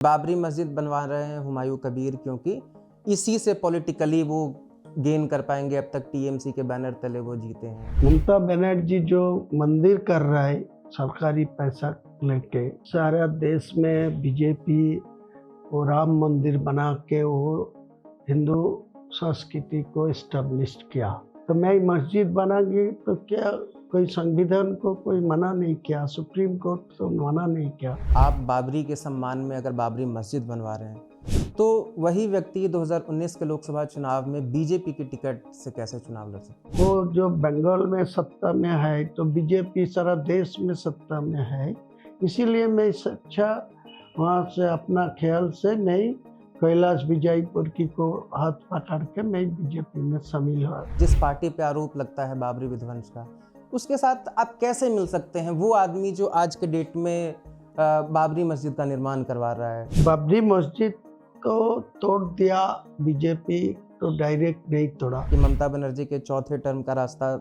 बाबरी मस्जिद बनवा रहे हैं हुमायूं कबीर, क्योंकि इसी से पॉलिटिकली वो गेन कर पाएंगे। अब तक टीएमसी के बैनर तले वो जीते हैं। ममता बनर्जी जो मंदिर कर रहा है सरकारी पैसा लेके, सारा देश में बीजेपी वो राम मंदिर बना के वो हिंदू संस्कृति को इस्टेब्लिश किया। तो मैं मस्जिद बनागी तो क्या कोई संविधान को कोई मना नहीं किया, सुप्रीम कोर्ट तो मना नहीं किया। आप बाबरी के सम्मान में अगर बाबरी मस्जिद बनवा रहे हैं तो वही व्यक्ति 2019 के लोकसभा चुनाव में बीजेपी की टिकट से कैसे चुनाव लड़ सकते? वो जो बंगाल में सत्ता में है तो बीजेपी सारा देश में सत्ता में है, इसीलिए मैं अच्छा वहाँ से अपना ख्याल से मैं कैलाश विजयपुर की को हाथ पकड़ के मैं बीजेपी में शामिल हुआ। जिस पार्टी पे आरोप लगता है बाबरी विध्वंस का, उसके साथ आप कैसे मिल सकते हैं? वो आदमी जो आज के डेट में बाबरी मस्जिद का निर्माण करवा रहा है। बाबरी मस्जिद को तोड़ दिया बीजेपी, तो डायरेक्ट नहीं तोड़ा। कि ममता बनर्जी के चौथे टर्म का रास्ता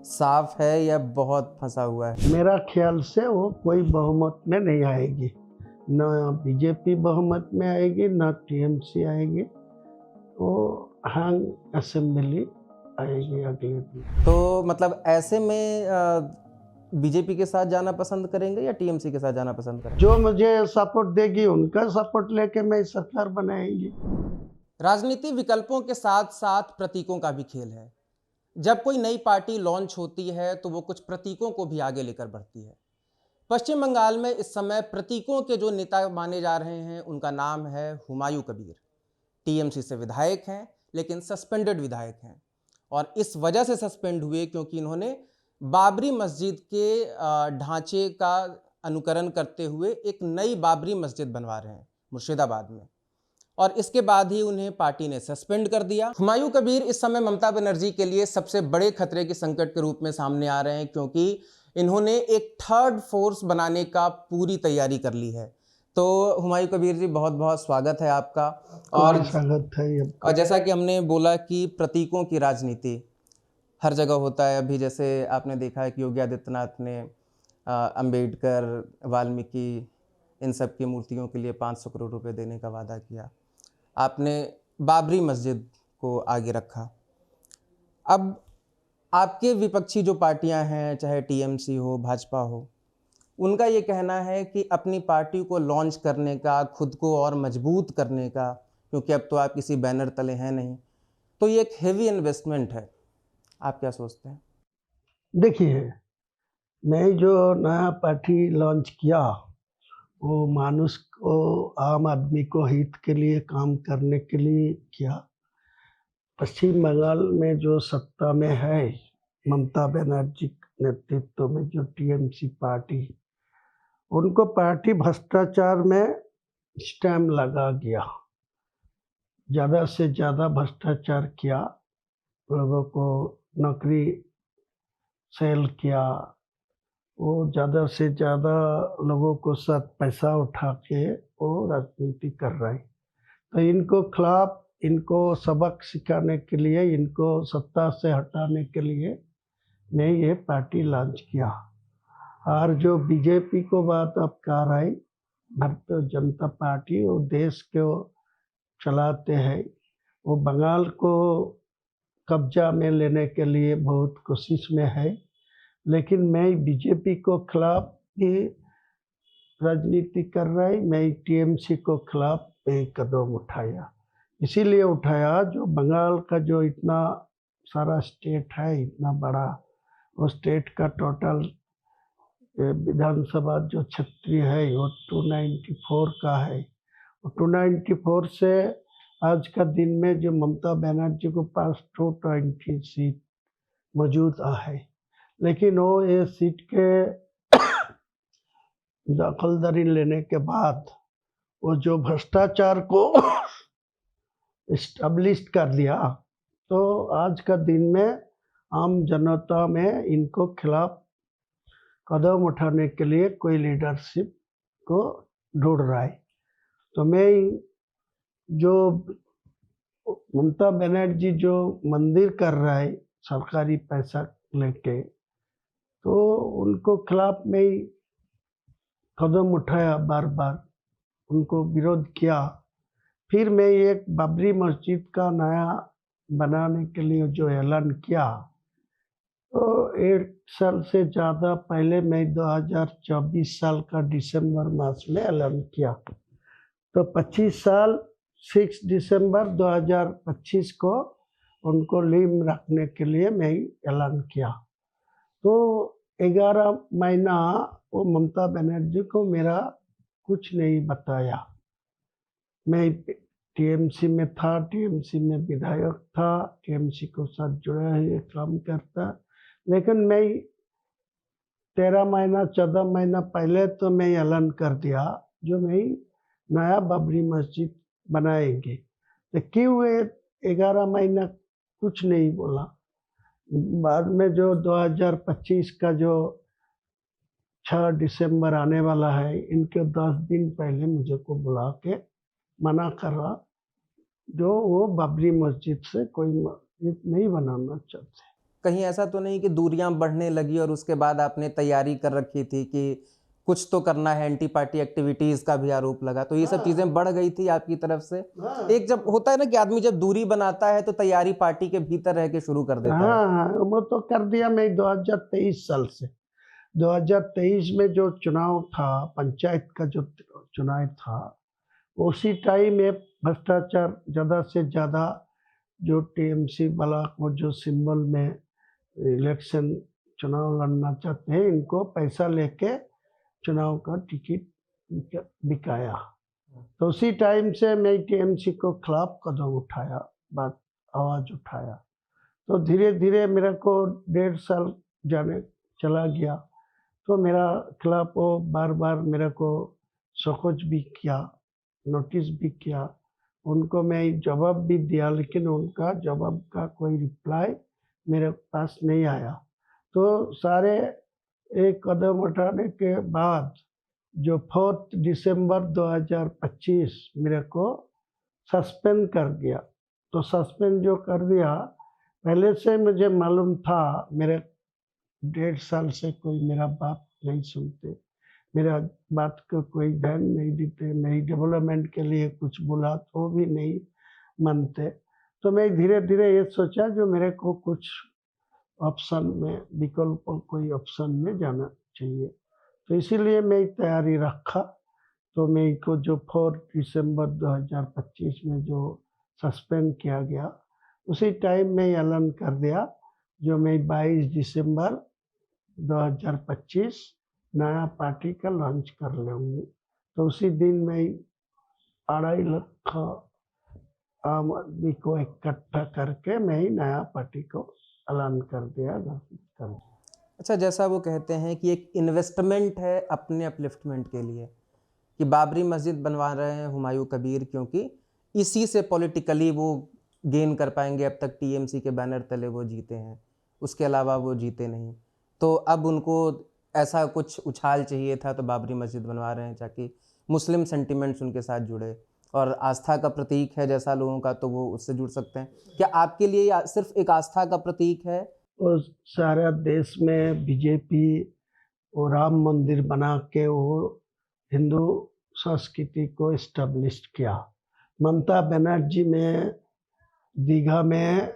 साफ है या बहुत फंसा हुआ है? मेरा ख्याल से वो कोई बहुमत में नहीं आएगी, न बीजेपी बहुमत में आएगी न टीएमसी आएगी, वो हैंग असेंबली आएगी अगले दिन। तो मतलब ऐसे में बीजेपी के साथ जाना पसंद करेंगे या टीएमसी के साथ जाना पसंद करेंगे? जो मुझे सपोर्ट देगी उनका सपोर्ट लेके मैं सरकार बनाएंगी। राजनीति विकल्पों के साथ साथ प्रतीकों का भी खेल है। जब कोई नई पार्टी लॉन्च होती है तो वो कुछ प्रतीकों को भी आगे लेकर बढ़ती है। पश्चिम बंगाल में इस समय प्रतीकों के जो नेता माने जा रहे हैं उनका नाम है हुमायूं कबीर। टीएमसी से विधायक हैं, लेकिन सस्पेंडेड विधायक हैं, और इस वजह से सस्पेंड हुए क्योंकि इन्होंने बाबरी मस्जिद के ढांचे का अनुकरण करते हुए एक नई बाबरी मस्जिद बनवा रहे हैं मुर्शिदाबाद में, और इसके बाद ही उन्हें पार्टी ने सस्पेंड कर दिया। हुमायूं कबीर इस समय ममता बनर्जी के लिए सबसे बड़े खतरे के संकट के रूप में सामने आ रहे हैं, क्योंकि इन्होंने एक थर्ड फोर्स बनाने का पूरी तैयारी कर ली है। तो हुमायूं कबीर जी, बहुत बहुत स्वागत है आपका। और स्वागत है। और जैसा कि हमने बोला कि प्रतीकों की राजनीति हर जगह होता है। अभी जैसे आपने देखा है कि योगी आदित्यनाथ ने अंबेडकर, वाल्मीकि, इन सब की मूर्तियों के लिए 500 करोड़ रुपए देने का वादा किया। आपने बाबरी मस्जिद को आगे रखा। अब आपके विपक्षी जो पार्टियां हैं, चाहे टीएमसी हो, भाजपा हो, उनका ये कहना है कि अपनी पार्टी को लॉन्च करने का, खुद को और मजबूत करने का, क्योंकि अब तो आप किसी बैनर तले हैं नहीं, तो ये एक हेवी इन्वेस्टमेंट है। आप क्या सोचते हैं? देखिए, मैं जो नया पार्टी लॉन्च किया वो मानुष को, आम आदमी को हित के लिए काम करने के लिए किया। पश्चिम बंगाल में जो सत्ता में है ममता बनर्जी नेतृत्व में जो टीएमसी पार्टी, उनको पार्टी भ्रष्टाचार में स्टैम्प लगा गया। ज़्यादा से ज़्यादा भ्रष्टाचार किया, लोगों को नौकरी सेल किया, वो ज़्यादा से ज़्यादा लोगों को साथ पैसा उठा के वो राजनीति कर रहे हैं। तो इनको खिलाफ, इनको सबक सिखाने के लिए, इनको सत्ता से हटाने के लिए मैं ये पार्टी लॉन्च किया। और जो बीजेपी को बात आप कह रहे, भारतीय जनता पार्टी, वो देश को चलाते हैं, वो बंगाल को कब्जा में लेने के लिए बहुत कोशिश में है, लेकिन मैं बीजेपी को खिलाफ भी राजनीति कर रही। मैं टीएमसी को खिलाफ एक कदम उठाया, इसीलिए उठाया जो बंगाल का जो इतना सारा स्टेट है, इतना बड़ा, वो स्टेट का टोटल विधानसभा जो क्षेत्रीय है वो 294 का है। 294 से आज का दिन में जो ममता बनर्जी को पास 220 सीट मौजूद है, लेकिन वो ये सीट के दखलदारी लेने के बाद वो जो भ्रष्टाचार को इस्टेब्लिश कर दिया, तो आज का दिन में आम जनता में इनको खिलाफ कदम उठाने के लिए कोई लीडरशिप को ढूंढ रहा है। तो मैं जो ममता बनर्जी जो मंदिर कर रहा है सरकारी पैसा लेके, तो उनको खिलाफ में कदम उठाया बार बार। उनको विरोध किया। फिर मैं एक बाबरी मस्जिद का नया बनाने के लिए जो ऐलान किया, तो 1 साल से ज़्यादा पहले मैं 2024 साल का दिसंबर मास में ऐलान किया। तो 25 साल 6 दिसंबर 2025 को उनको लीव रखने के लिए मैं ऐलान किया। तो 11 महीना वो ममता बनर्जी को मेरा कुछ नहीं बताया। मैं टीएमसी में था, टीएमसी में विधायक था, टीएमसी के साथ जुड़ा हुए काम करता, लेकिन मैं 13 महीना 14 महीना पहले तो मैं ऐलान कर दिया जो मैं नया बाबरी मस्जिद बनाएंगे। तो क्यों वे 11 महीना कुछ नहीं बोला। बाद में जो 2025 का जो 6 दिसंबर आने वाला है, इनके 10 दिन पहले मुझे को बुला के मना करा, जो वो बाबरी मस्जिद से कोई मस्जिद नहीं बनाना चाहते। कहीं ऐसा तो नहीं कि दूरियां बढ़ने लगी और उसके बाद आपने तैयारी कर रखी थी कि कुछ तो करना है, एंटी पार्टी एक्टिविटीज का भी आरोप लगा, तो ये सब चीजें बढ़ गई थी आपकी तरफ से? एक जब होता है ना कि आदमी जब दूरी बनाता है तो तैयारी पार्टी के भीतर रह के शुरू कर देता है। हाँ, वो तो कर दिया मैं 2023 साल से। 2023 में जो चुनाव था, पंचायत का जो चुनाव था, उसी टाइम में भ्रष्टाचार ज़्यादा से ज़्यादा, जो टीएमसी वाला को जो सिंबल में इलेक्शन चुनाव लड़ना चाहते हैं, इनको पैसा लेके चुनाव का टिकट बिकाया। तो उसी टाइम से मैं टीएमसी को खिलाफ कदम उठाया, बात आवाज़ उठाया। तो धीरे धीरे मेरे को 1.5 साल जाने चला गया, तो मेरा खिलाफ वो बार बार मेरे को शोकज भी किया, नोटिस भी किया, उनको मैं जवाब भी दिया, लेकिन उनका जवाब का कोई रिप्लाई मेरे पास नहीं आया। तो सारे एक कदम उठाने के बाद जो 4 दिसंबर 2025 मेरे को सस्पेंड कर दिया। तो सस्पेंड जो कर दिया, पहले से मुझे मालूम था, मेरे 1.5 साल से कोई मेरा बात नहीं सुनते, मेरा बात को कोई ध्यान नहीं देते, मेरी डेवलपमेंट के लिए कुछ बोला तो भी नहीं मानते। तो मैं धीरे धीरे ये सोचा जो मेरे को कुछ ऑप्शन में, विकल्प कोई ऑप्शन में जाना चाहिए। तो इसीलिए मैं तैयारी रखा। तो मेरे को जो 4 दिसंबर 2025 में जो सस्पेंड किया गया, उसी टाइम में ऐलान कर दिया जो मैं 22 दिसंबर 2025 नया पार्टी का लॉन्च कर लूँगी। तो उसी दिन मैं 2.5 लाख आम आदमी को इकट्ठा करके मैं ही नया पार्टी को ऐलान कर दिया, घोषित कर दिया। अच्छा, जैसा वो कहते हैं कि एक इन्वेस्टमेंट है अपने अपलिफ्टमेंट के लिए, कि बाबरी मस्जिद बनवा रहे हैं हुमायूं कबीर, क्योंकि इसी से पॉलिटिकली वो गेन कर पाएंगे। अब तक टीएमसी के बैनर तले वो जीते हैं, उसके अलावा वो जीते नहीं। तो अब उनको ऐसा कुछ उछाल चाहिए था, तो बाबरी मस्जिद बनवा रहे हैं ताकि मुस्लिम सेंटिमेंट्स उनके साथ जुड़े, और आस्था का प्रतीक है जैसा लोगों का, तो वो उससे जुड़ सकते हैं। क्या आपके लिए ये सिर्फ एक आस्था का प्रतीक है? और सारा देश में बीजेपी वो राम मंदिर बना के वो हिंदू संस्कृति को इस्टेब्लिश किया। ममता बनर्जी में दीघा में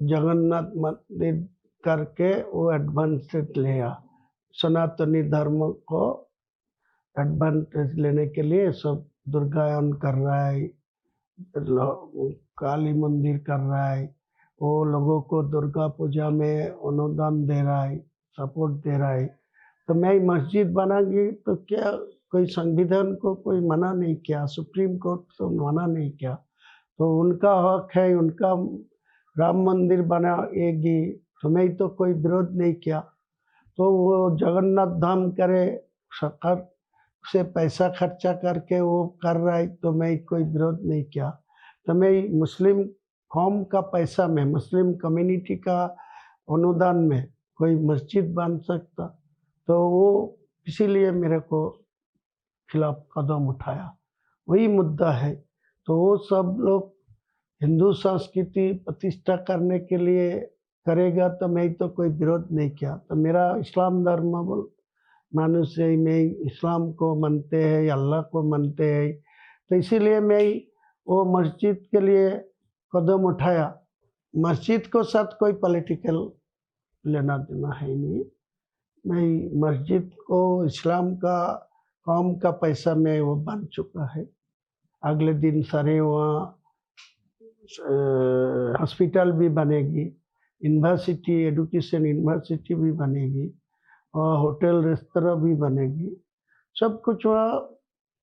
जगन्नाथ मंदिर करके वो एडवांटेज लिया। सनातनी धर्म को एडवांटेज लेने के लिए सब दुर्गायन कर रहा है, काली मंदिर कर रहा है, वो लोगों को दुर्गा पूजा में अनुदान दे रहा है, सपोर्ट दे रहा है। तो मैं मस्जिद बनाऊंगी तो क्या कोई संविधान को कोई मना नहीं किया, सुप्रीम कोर्ट तो मना नहीं किया। तो उनका हक है, उनका राम मंदिर बनाएगी, तो मैं तो कोई विरोध नहीं किया। तो वो जगन्नाथ धाम करे, सरकार से पैसा खर्चा करके वो कर रहा है, तो मैं कोई विरोध नहीं किया। तो मैं मुस्लिम कौम का पैसा में, मुस्लिम कम्युनिटी का अनुदान में कोई मस्जिद बन सकता, तो वो इसीलिए मेरे को खिलाफ कदम उठाया, वही मुद्दा है। तो वो सब लोग हिंदू संस्कृति प्रतिष्ठा करने के लिए करेगा, तो मैं तो कोई विरोध नहीं किया। तो मेरा इस्लाम धर्म मानुष है, मैं इस्लाम को मानते हैं, अल्लाह को मानते हैं, तो इसीलिए मैं वो मस्जिद के लिए कदम उठाया। मस्जिद को साथ कोई पॉलिटिकल लेना देना है नहीं। मैं मस्जिद को इस्लाम का कौम का पैसा में वो बन चुका है। अगले दिन सारे वहाँ हॉस्पिटल भी बनेगी, यूनिवर्सिटी एजुकेशन यूनिवर्सिटी भी बनेगी और होटल रेस्तरां भी बनेगी। सब कुछ वहाँ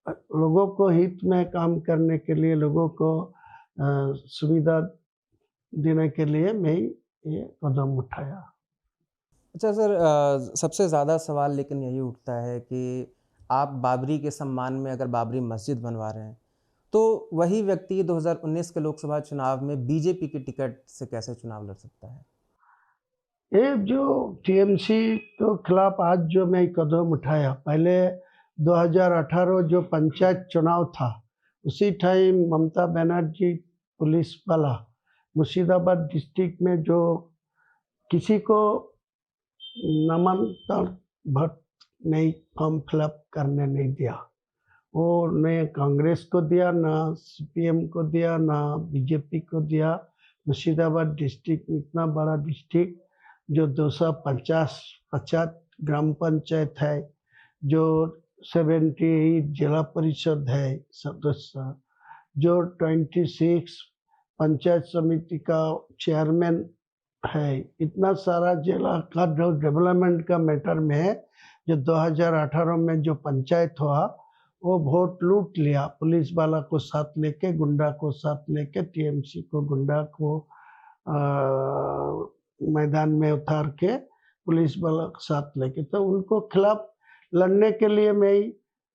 लोगों को हित में काम करने के लिए, लोगों को सुविधा देने के लिए मैं ये कदम उठाया। अच्छा सर, सबसे ज़्यादा सवाल लेकिन यही उठता है कि आप बाबरी के सम्मान में अगर बाबरी मस्जिद बनवा रहे हैं, तो वही व्यक्ति 2019 के लोकसभा चुनाव में बीजेपी की टिकट से कैसे चुनाव लड़ सकता है? ये जो टीएमसी के खिलाफ आज जो मैं कदम उठाया, पहले 2018 जो पंचायत चुनाव था, उसी टाइम ममता बनर्जी पुलिस वाला मुर्शिदाबाद डिस्ट्रिक्ट में जो किसी को नामांकन भर नहीं फॉर्म फिलअप करने नहीं दिया। वो न कांग्रेस को दिया, ना सीपीएम को दिया, ना बीजेपी को दिया। मुर्शिदाबाद डिस्ट्रिक्ट इतना बड़ा डिस्ट्रिक्ट जो 250 ग्राम पंचायत है, जो 78 जिला परिषद है सदस्य, जो 26 पंचायत समिति का चेयरमैन है, इतना सारा जिला का जो डेवलपमेंट का मैटर में है, जो 2018 में जो पंचायत हुआ वो वोट लूट लिया। पुलिस वाला को साथ लेके, गुंडा को साथ लेके, टीएमसी को गुंडा को मैदान में उतार के पुलिस वाला को साथ लेके, तो उनको खिलाफ लड़ने के लिए मैं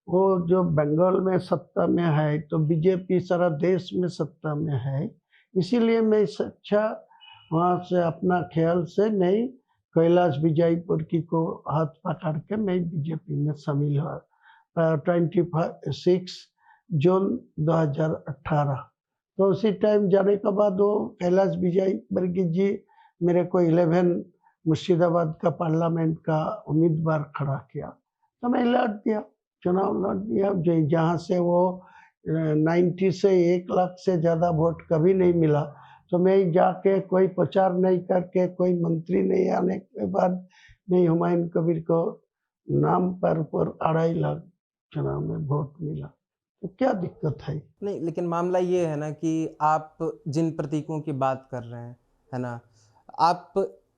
वो जो बंगाल में सत्ता में है, तो बीजेपी सारा देश में सत्ता में है, इसीलिए मैं अच्छा वहाँ से अपना ख्याल से मैं कैलाश विजयपुर की को हाथ पकड़ के मैं बीजेपी में शामिल हुआ 26 जून 2018। तो उसी टाइम जाने के बाद वो कैलाश विजयवर्गीय जी मेरे को 11 मुर्शिदाबाद का पार्लियामेंट का उम्मीदवार खड़ा किया, तो मैं चुनाव लड़ दिया। जहाँ से वो 90 से 1 लाख से ज़्यादा वोट कभी नहीं मिला, तो मैं जाके कोई प्रचार नहीं करके, कोई मंत्री नहीं आने के बाद मैं हुमायूं कबीर को नाम पर 2.5 लाख चुनाव में वोट मिला। तो क्या दिक्कत है? नहीं, लेकिन मामला ये है ना कि आप जिन प्रतीकों की बात कर रहे हैं, है ना? आप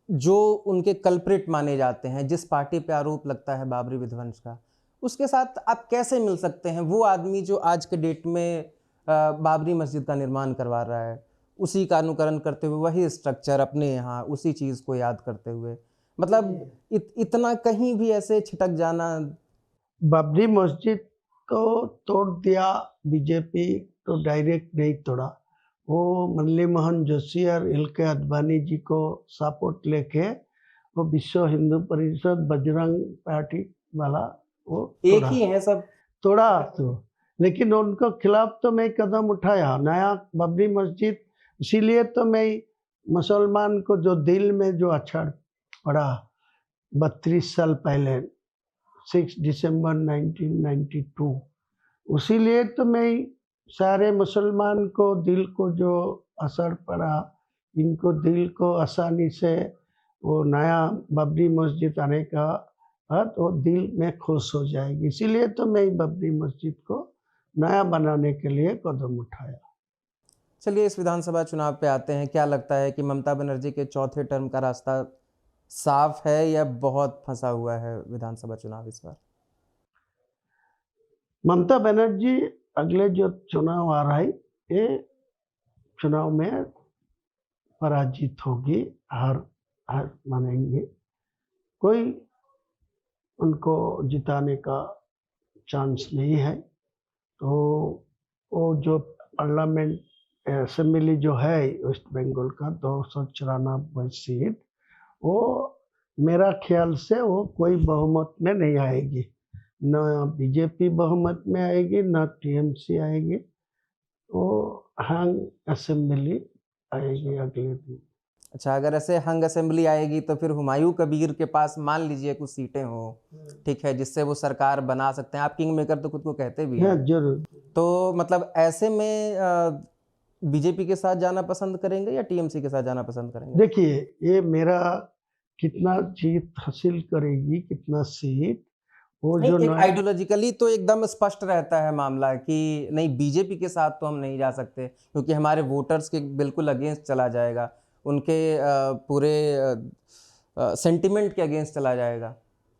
जो उनके कल्प्रिट माने जाते हैं, जिस पार्टी पे आरोप लगता है बाबरी विध्वंस का, उसके साथ आप कैसे मिल सकते हैं? वो आदमी जो आज के डेट में बाबरी मस्जिद का निर्माण करवा रहा है, उसी का अनुकरण करते हुए, वही स्ट्रक्चर अपने यहाँ, उसी चीज़ को याद करते हुए, मतलब इतना कहीं भी ऐसे छिटक जाना। बाबरी मस्जिद को तोड़ दिया बीजेपी, तो डायरेक्ट नहीं तोड़ा। वो मुरली मोहन जोशी और एल.के. आडवाणी जी को सपोर्ट लेके वो विश्व हिंदू परिषद बजरंग पार्टी वाला वो एक ही हैं सब। तोड़ा तो, लेकिन उनको खिलाफ तो मैं कदम उठाया नया बाबरी मस्जिद। इसीलिए तो मैं मुसलमान को जो दिल में जो अछड़ पड़ा 32 साल पहले 6 दिसंबर 1992, उसीलिए तो मैं सारे मुसलमान को दिल को जो असर पड़ा, इनको दिल को आसानी से वो नया बाबरी मस्जिद आने का तो दिल में खुश हो जाएगी। इसीलिए तो मैं बाबरी मस्जिद को नया बनाने के लिए कदम उठाया। चलिए इस विधानसभा चुनाव पे आते हैं। क्या लगता है कि ममता बनर्जी के चौथे टर्म का रास्ता साफ है या बहुत फंसा हुआ है विधानसभा चुनाव इस बार? ममता बनर्जी अगले जो चुनाव आ रहा है, ये चुनाव में पराजित होगी, हार मानेंगे। कोई उनको जिताने का चांस नहीं है। तो वो जो पार्लियामेंट असेंबली जो है वेस्ट बंगाल का 294 सीट, वो मेरा ख्याल से वो कोई बहुमत में नहीं आएगी। न बीजेपी बहुमत में आएगी, न टीएमसी आएगी। वो हैंग असेंबली आएगी अगले दिन। अच्छा, अगर ऐसे हंग असेंबली आएगी तो फिर हुमायूं कबीर के पास मान लीजिए कुछ सीटें हो, ठीक है, जिससे वो सरकार बना सकते हैं। आप किंग मेकर तो खुद को कहते भी हाँ हैं। जरूर। तो मतलब ऐसे में बीजेपी के साथ जाना पसंद करेंगे या टीएमसी के साथ जाना पसंद करेंगे? देखिए, ये मेरा कितना जीत हासिल करेगी, कितना सीट, वो नहीं, जो एक नया आइडियोलॉजिकली तो एकदम स्पष्ट रहता है मामला कि नहीं, बीजेपी के साथ तो हम नहीं जा सकते क्योंकि हमारे वोटर्स के बिल्कुल अगेंस्ट चला जाएगा, उनके पूरे सेंटिमेंट के अगेंस्ट चला जाएगा।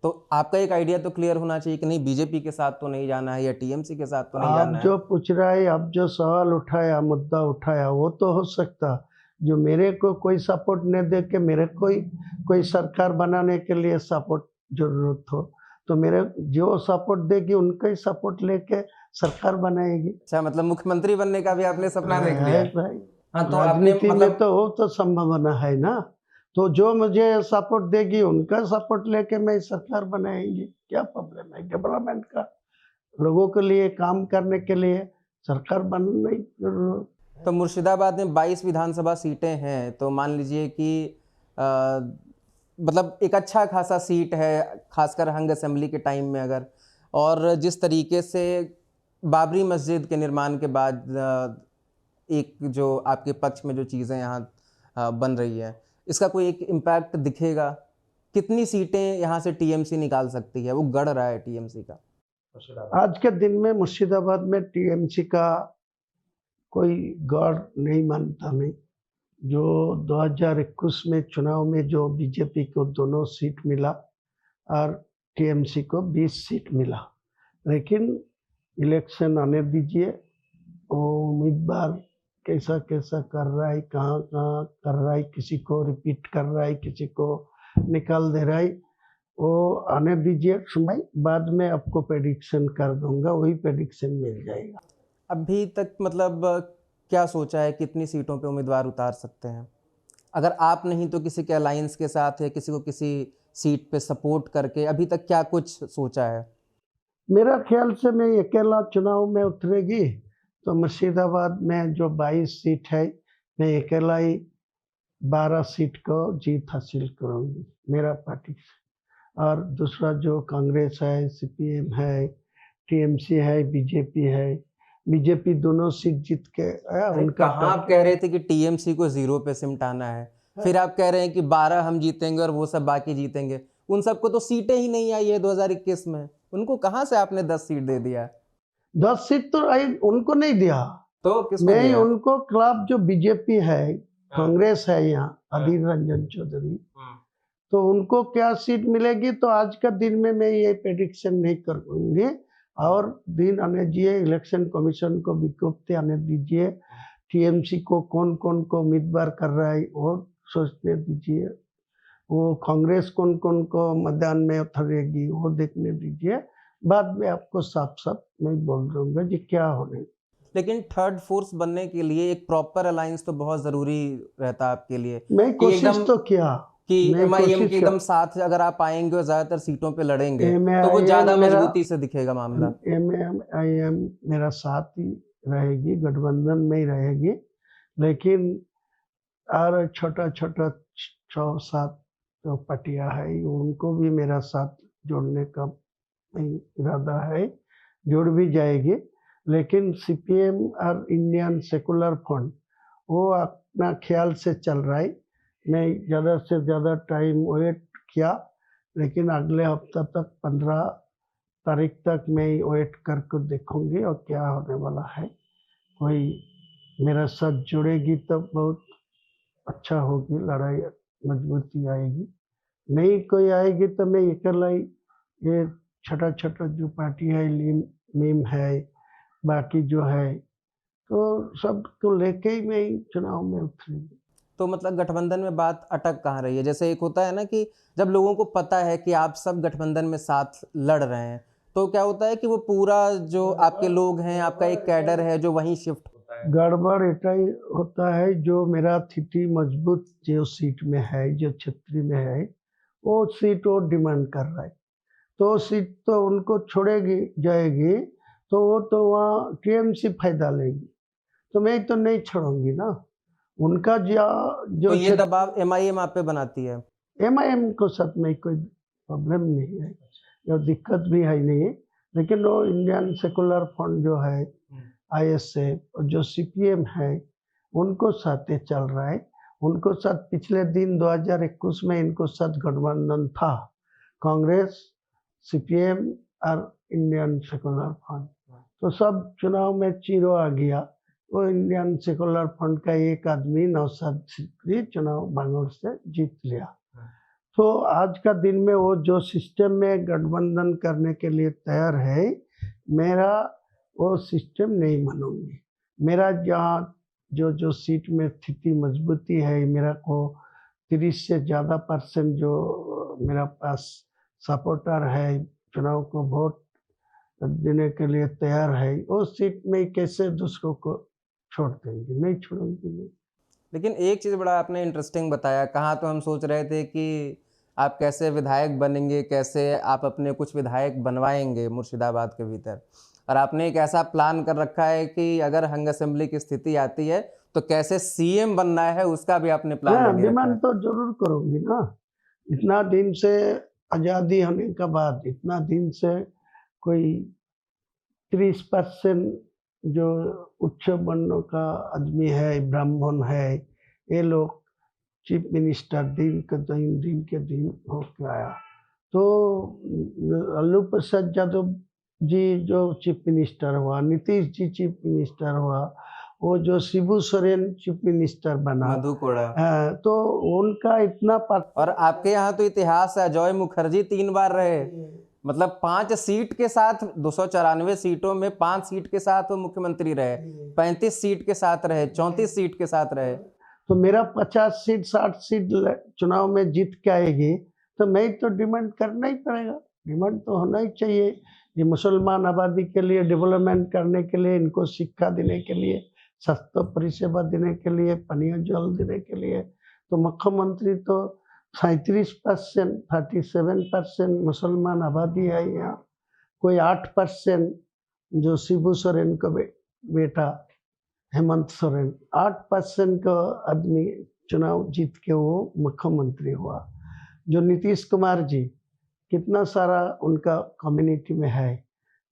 तो आपका एक आइडिया तो क्लियर होना चाहिए कि नहीं, बीजेपी के साथ तो नहीं जाना है या टीएमसी के साथ तो नहीं आप जाना है। जो पूछ रहा है, आप जो सवाल उठाया, मुद्दा उठाया, वो तो हो सकता जो मेरे को कोई सपोर्ट नहीं दे के मेरे कोई सरकार बनाने के लिए सपोर्ट जरूरत हो, तो मेरे जो सपोर्ट देगी उनका ही सपोर्ट लेके सरकार बनाएगी। अच्छा, मतलब मुख्यमंत्री बनने का भी आपने सपना देख है लिया। भाई, हाँ, तो आपने राजनीति में मतलब तो वो तो संभावना है ना। तो जो मुझे सपोर्ट देगी उनका सपोर्ट लेके मैं सरकार बनाएंगे, क्या प्रॉब्लम है डेवलपमेंट का, लोगों के लिए काम करने के लिए सरकार बनना ही जरूर। तो मुर्शिदाबाद में 22 विधानसभा सीटें हैं, तो मान लीजिए कि अ, मतलब एक अच्छा खासा सीट है, खासकर हंग असेंबली के टाइम में अगर, और जिस तरीके से बाबरी मस्जिद के निर्माण के बाद एक जो आपके पक्ष में जो चीज़ें यहाँ बन रही है, इसका कोई एक इम्पैक्ट दिखेगा? कितनी सीटें यहाँ से टीएमसी निकाल सकती है? वो गढ़ रहा है टीएमसी का। आज के दिन में मुर्शिदाबाद में टीएमसी का कोई गौर नहीं मानता मैं। जो 2021 में चुनाव में जो बीजेपी को दोनों सीट मिला और टीएमसी को 20 सीट मिला, लेकिन इलेक्शन आने दीजिए, वो उम्मीदवार कैसा कैसा कर रहा है, कहाँ कहाँ कर रहा है, किसी को रिपीट कर रहा है, किसी को निकाल दे रहा है, वो आने दीजिए समय, बाद में आपको प्रेडिक्शन कर दूंगा, वही प्रेडिक्शन मिल जाएगा। अभी तक मतलब क्या सोचा है, कितनी सीटों पे उम्मीदवार उतार सकते हैं? अगर आप नहीं तो किसी के अलायंस के साथ या किसी को किसी सीट पे सपोर्ट करके अभी तक क्या कुछ सोचा है? मेरा ख्याल से मैं अकेला चुनाव में उतरेगी तो मुर्शिदाबाद में जो 22 सीट है, मैं अकेला ही 12 सीट को जीत हासिल करूंगी मेरा पार्टी से। और दूसरा जो कांग्रेस है, सीपीएम है, टीएमसी है, बीजेपी है, बीजेपी दोनों सीट जीत के उनका कहाँ आप कह रहे थे कि टीएमसी को 0 पे सिमटाना है, फिर आप कह रहे हैं कि 12 हम जीतेंगे और वो सब बाकी जीतेंगे। उन सबको तो सीटें ही नहीं आई है 2021 में, उनको कहाँ से आपने 10 सीट दे दिया? 10 सीट तो आई, उनको नहीं दिया, तो किसको मैं दिया? उनको खिलाफ जो बीजेपी है, कांग्रेस है, यहाँ अधीर रंजन चौधरी, तो उनको क्या सीट मिलेगी तो आज का दिन में मैं ये प्रेडिक्शन नहीं करूंगी। और दिन आने दीजिए, इलेक्शन कमीशन को विज्ञप्ति आने दीजिए, टीएमसी को कौन कौन को उम्मीदवार कर रहा है वो सोचने दीजिए, वो कांग्रेस कौन कौन को मैदान में उतरेगी वो देखने दीजिए, बाद में आपको साफ साफ मैं बोल दूंगा जी क्या होने। लेकिन थर्ड फोर्स बनने के लिए एक प्रॉपर अलायंस तो बहुत ज़रूरी रहता है आपके लिए, मैं कि कोशिश एकदम तो किया, कि मैं एमआईएम के कोशिश एकदम साथ अगर आप आएंगे और ज़्यादातर सीटों पे लड़ेंगे तो वो एमआईएम ज़्यादा मेरा मजबूती से दिखेगा मामला। एमआईएम मेरा साथ ही रहेगी, गठबंधन में ही रहेगी, लेकिन और छोटा छोटा 6-7 जो पार्टियां है उनको भी मेरा साथ जोड़ने का इरादा है, जुड़ भी जाएगी। लेकिन सीपीएम और इंडियन सेकुलर फ्रंट वो अपना ख्याल से चल रहा है, मैं ज़्यादा से ज़्यादा टाइम वेट किया, लेकिन अगले हफ्ता तक 15 तारीख तक मैं वेट करके देखूंगी और क्या होने वाला है। कोई मेरा साथ जुड़ेगी तो बहुत अच्छा होगी, लड़ाई मजबूती आएगी, नहीं कोई आएगी तो मैं अकेला ही, ये छोटा छोटा जो पार्टी है, नीम है, बाकी जो है, तो सबको लेके ही मैं चुनाव में उतरूंगी। तो मतलब गठबंधन में बात अटक कहाँ रही है? जैसे एक होता है ना कि जब लोगों को पता है कि आप सब गठबंधन में साथ लड़ रहे हैं, तो क्या होता है कि वो पूरा जो आपके लोग हैं, आपका एक कैडर है जो वहीं शिफ्ट होता है। गड़बड़ इतना ही होता है, जो मेरा स्थिति मजबूत जो सीट में है, जो क्षेत्र में है, वो सीट वो डिमांड कर रहा है, तो सीट तो उनको छोड़ेगी जाएगी, तो वो तो वहाँ टीएमसी फायदा लेगी, तो मैं तो नहीं छोड़ूंगी ना, उनका तो जो ये दबाव एमआईएम आप पे बनाती है? एमआईएम को साथ में कोई प्रॉब्लम नहीं है, या दिक्कत भी है नहीं, लेकिन वो इंडियन सेकुलर फ्रंट जो है आईएसए और जो सीपीएम है उनको साथ चल रहा है। उनको साथ पिछले दिन 2021 में इनको साथ गठबंधन था, कांग्रेस, सीपीएम और इंडियन सेकुलर फ्रंट। तो सब चुनाव में जीरो आ गया। वो इंडियन सेकुलर फ्रंट का एक आदमी नौशाद सिद्दीकी चुनाव बांगूर से जीत लिया। तो आज का दिन में वो जो सिस्टम में गठबंधन करने के लिए तैयार है, मेरा वो सिस्टम नहीं मानूंगी। मेरा जहाँ जो सीट में स्थिति मजबूती है, मेरा को 30 से ज़्यादा % जो मेरा पास सपोर्टर है, चुनाव को वोट देने के लिए तैयार है, वो सीट में कैसे दूसरों को छोड़ देंगे? नहीं छोड़ूंगी मैं। लेकिन एक चीज़ बड़ा आपने इंटरेस्टिंग बताया, कहाँ तो हम सोच रहे थे कि आप कैसे विधायक बनेंगे, कैसे आप अपने कुछ विधायक बनवाएंगे मुर्शिदाबाद के भीतर, और आपने एक ऐसा प्लान कर रखा है कि अगर हंग असेंबली की स्थिति आती है तो कैसे सीएम बनना है, उसका भी आपने प्लान हाँ, रेडी रखा डिमांड है। तो जरूर करूंगी ना। इतना दिन से आज़ादी होने के बाद इतना दिन से कोई 30% जो उच्च वर्णों का आदमी है, ब्राह्मण है, ये लोग चीफ मिनिस्टर दिन के दिन होकर आया। तो लालू प्रसाद यादव जी जो चीफ मिनिस्टर हुआ, नीतीश जी चीफ मिनिस्टर हुआ, वो जो शिबू सोरेन चीफ मिनिस्टर बना, मधु कोड़ा, तो उनका इतना और आपके यहाँ तो इतिहास है, अजय मुखर्जी 3 बार रहे, मतलब 5 सीट के साथ 294 सीटों में 5 सीट के साथ वो मुख्यमंत्री रहे, 35 सीट के साथ रहे, 34 सीट के साथ रहे। तो मेरा 50 सीट 60 सीट चुनाव में जीत के आएगी, तो मैं तो डिमांड करना ही पड़ेगा। डिमांड तो होना ही चाहिए। ये मुसलमान आबादी के लिए डेवलपमेंट करने के लिए, इनको शिक्षा देने के लिए, स्वास्थ्य परिसेवा देने के लिए, पानी जल देने के लिए, तो मुख्यमंत्री तो 37% 37% मुसलमान आबादी है यहाँ। कोई 8% जो शिबू सोरेन का बेटा हेमंत सोरेन, 8% का आदमी चुनाव जीत के वो मुख्यमंत्री हुआ। जो नीतीश कुमार जी, कितना सारा उनका कम्युनिटी में है,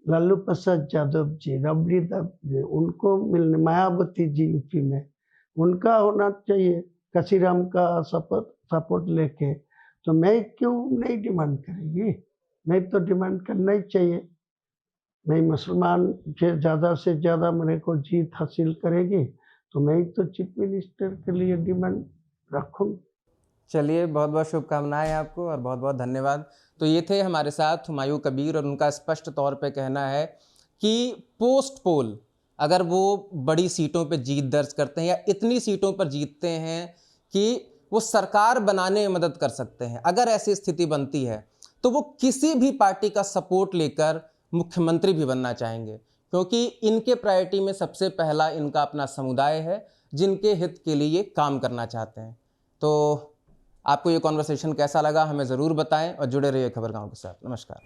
लालू प्रसाद यादव जी, रबड़ी देव जी, उनको मिलने, मायावती जी यूपी में, उनका होना चाहिए काशीराम का सपोर्ट लेके। तो मैं क्यों नहीं डिमांड करेंगी? मैं तो डिमांड करना ही चाहिए। मैं मुसलमान से ज़्यादा मेरे को जीत हासिल करेगी, तो मैं तो चीफ मिनिस्टर के लिए डिमांड रखूँ। चलिए, बहुत बहुत शुभकामनाएं आपको और बहुत बहुत धन्यवाद। तो ये थे हमारे साथ हुमायूं कबीर, और उनका स्पष्ट तौर पे कहना है कि पोस्ट पोल अगर वो बड़ी सीटों पे जीत दर्ज करते हैं या इतनी सीटों पर जीतते हैं कि वो सरकार बनाने में मदद कर सकते हैं, अगर ऐसी स्थिति बनती है तो वो किसी भी पार्टी का सपोर्ट लेकर मुख्यमंत्री भी बनना चाहेंगे, क्योंकि इनके प्रायोरिटी में सबसे पहला इनका अपना समुदाय है जिनके हित के लिए ये काम करना चाहते हैं। तो आपको ये कॉन्वर्सेशन कैसा लगा हमें ज़रूर बताएं और जुड़े रहिए खबरगांव के साथ। नमस्कार।